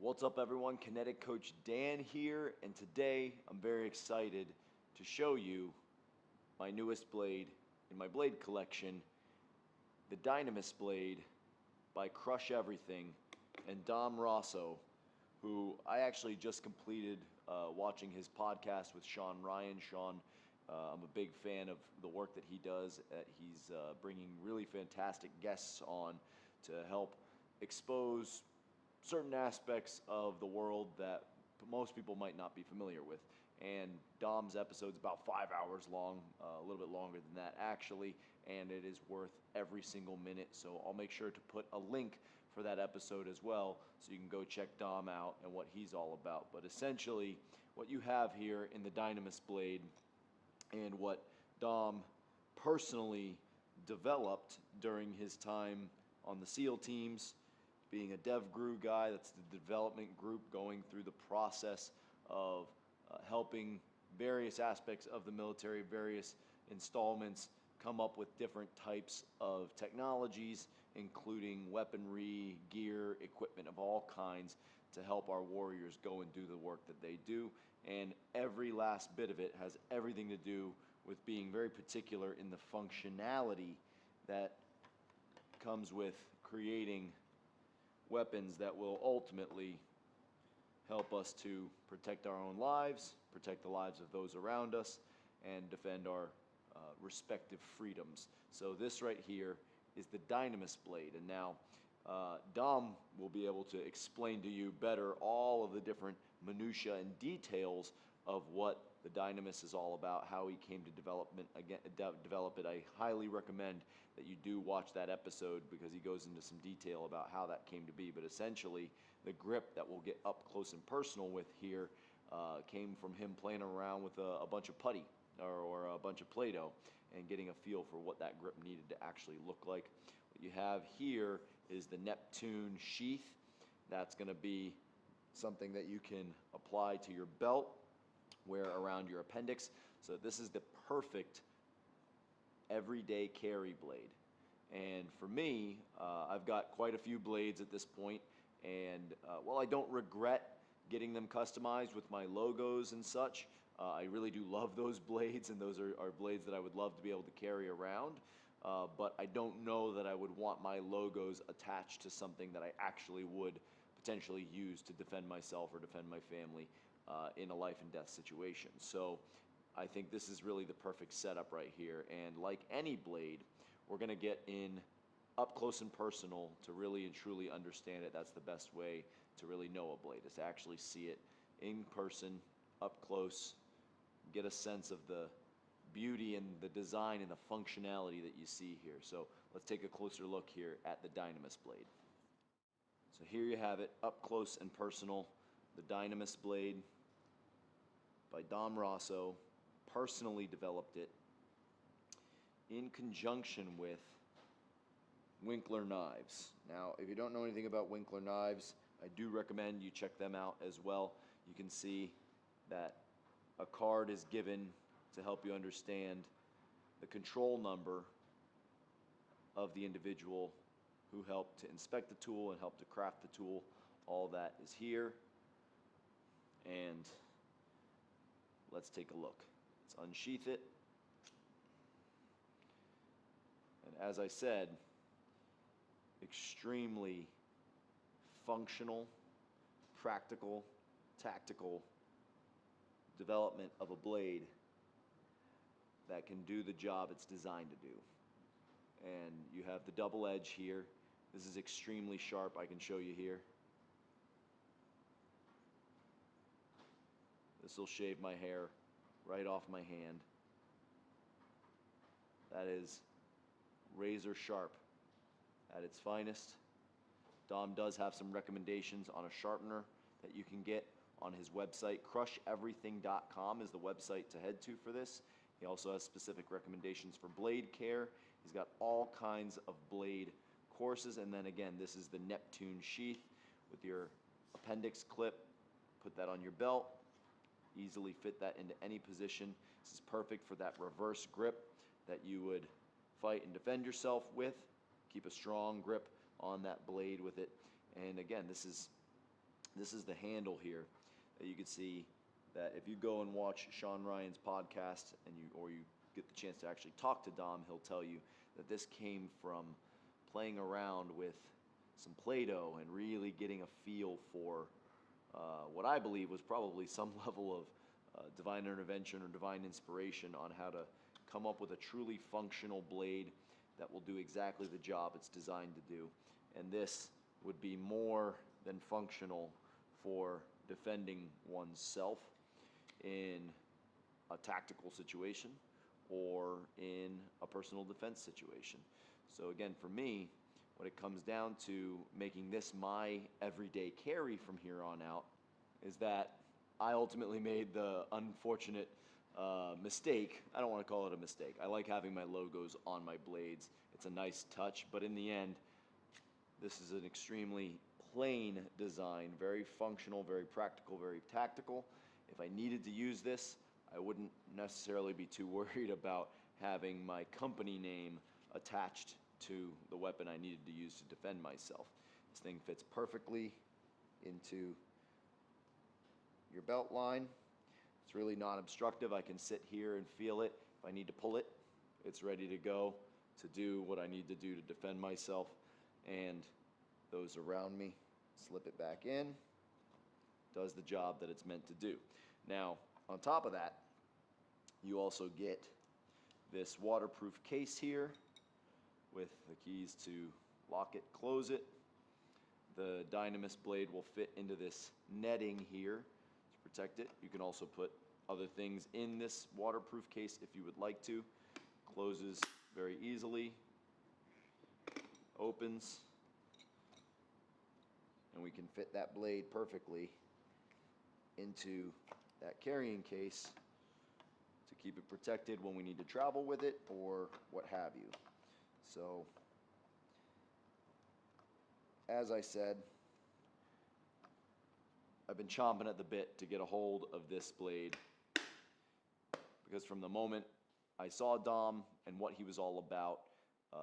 What's up everyone, Kinetic Coach Dan here, and today I'm very excited to show you my newest blade in my blade collection, the Dynamis Blade by Crush Everything and Dom Rosso, who I actually just completed watching his podcast with Sean Ryan. Sean, I'm a big fan of the work that he does. He's bringing really fantastic guests on to help expose certain aspects of the world that most people might not be familiar with. And Dom's episode's about 5 hours long, a little bit longer than that actually, and it is worth every single minute. So I'll make sure to put a link for that episode as well, so you can go check Dom out and what he's all about. But essentially, what you have here in the Dynamis Blade and what Dom personally developed during his time on the SEAL teams, being a dev guru guy, that's the development group going through the process of helping various aspects of the military, various installments, come up with different types of technologies, including weaponry, gear, equipment of all kinds to help our warriors go and do the work that they do. And every last bit of it has everything to do with being very particular in the functionality that comes with creating weapons that will ultimately help us to protect our own lives, protect the lives of those around us, and defend our respective freedoms. So this right here is the Dynamis Blade, and now Dom will be able to explain to you better all of the different minutiae and details of what the Dynamis is all about, how he came to develop it. I highly recommend that you do watch that episode because he goes into some detail about how that came to be. But essentially, the grip that we'll get up close and personal with here came from him playing around with a bunch of putty or a bunch of Play-Doh and getting a feel for what that grip needed to actually look like. What you have here is the Neptune sheath. That's going to be something that you can apply to your belt, wear around your appendix. So this is the perfect everyday carry blade. And for me, I've got quite a few blades at this point, and while I don't regret getting them customized with my logos and such, I really do love those blades, and those are blades that I would love to be able to carry around. But I don't know that I would want my logos attached to something that I actually would potentially use to defend myself or defend my family in a life and death situation. So I think this is really the perfect setup right here. And like any blade, we're going to get in up close and personal to really and truly understand it. That's the best way to really know a blade, is to actually see it in person, up close, get a sense of the beauty and the design and the functionality that you see here. So let's take a closer look here at the Dynamis Blade. So here you have it, up close and personal, the Dynamis Blade by Dom Rosso. Personally developed it in conjunction with Winkler knives. Now, if you don't know anything about Winkler knives, I do recommend you check them out as well. You can see that a card is given to help you understand the control number of the individual who helped to inspect the tool and helped to craft the tool. All that is here. And let's take a look. Let's unsheath it. And as I said, extremely functional, practical, tactical development of a blade that can do the job it's designed to do. And you have the double edge here. This is extremely sharp. I can show you here. This will shave my hair right off my hand. That is razor sharp at its finest. Dom does have some recommendations on a sharpener that you can get on his website. CrushEverything.com is the website to head to for this. He also has specific recommendations for blade care. He's got all kinds of blade courses. And then again, this is the Neptune sheath with your appendix clip. Put that on your belt. Easily fit that into any position. This is perfect for that reverse grip that you would fight and defend yourself with. Keep a strong grip on that blade with it. And again, this this is the handle here that you can see that if you go and watch Sean Ryan's podcast or you get the chance to actually talk to Dom, he'll tell you that this came from playing around with some Play-Doh and really getting a feel for what I believe was probably some level of divine intervention or divine inspiration on how to come up with a truly functional blade that will do exactly the job it's designed to do. And this would be more than functional for defending oneself in a tactical situation or in a personal defense situation. So again, for me, what it comes down to making this my everyday carry from here on out is that I ultimately made the unfortunate mistake. I don't want to call it a mistake. I like having my logos on my blades. It's a nice touch, but in the end, this is an extremely plain design, very functional, very practical, very tactical. If I needed to use this, I wouldn't necessarily be too worried about having my company name attached to the weapon I needed to use to defend myself. This thing fits perfectly into your belt line. It's really non-obstructive. I can sit here and feel it. If I need to pull it, it's ready to go to do what I need to do to defend myself and those around me. Slip it back in. Does the job that it's meant to do. Now, on top of that, you also get this waterproof case here with the keys to lock it, close it. The Dynamis blade will fit into this netting here to protect it. You can also put other things in this waterproof case if you would like to. Closes very easily, opens, and we can fit that blade perfectly into that carrying case to keep it protected when we need to travel with it or what have you. So, as I said, I've been chomping at the bit to get a hold of this blade because from the moment I saw Dom and what he was all about,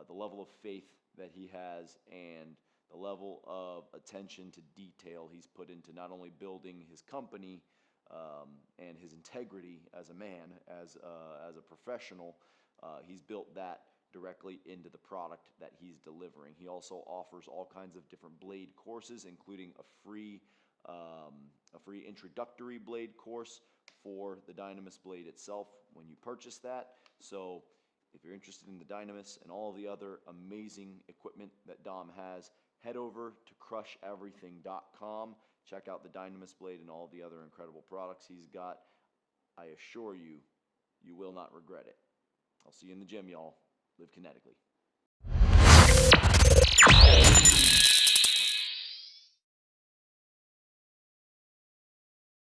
the level of faith that he has and the level of attention to detail he's put into not only building his company and his integrity as a man, as a professional, he's built that directly into the product that he's delivering. He also offers all kinds of different blade courses, including a free introductory blade course for the Dynamis blade itself when you purchase that. So if you're interested in the Dynamis and all the other amazing equipment that Dom has, head over to crusheverything.com. Check out the Dynamis blade and all the other incredible products he's got. I assure you, you will not regret it. I'll see you in the gym, y'all. Live kinetically.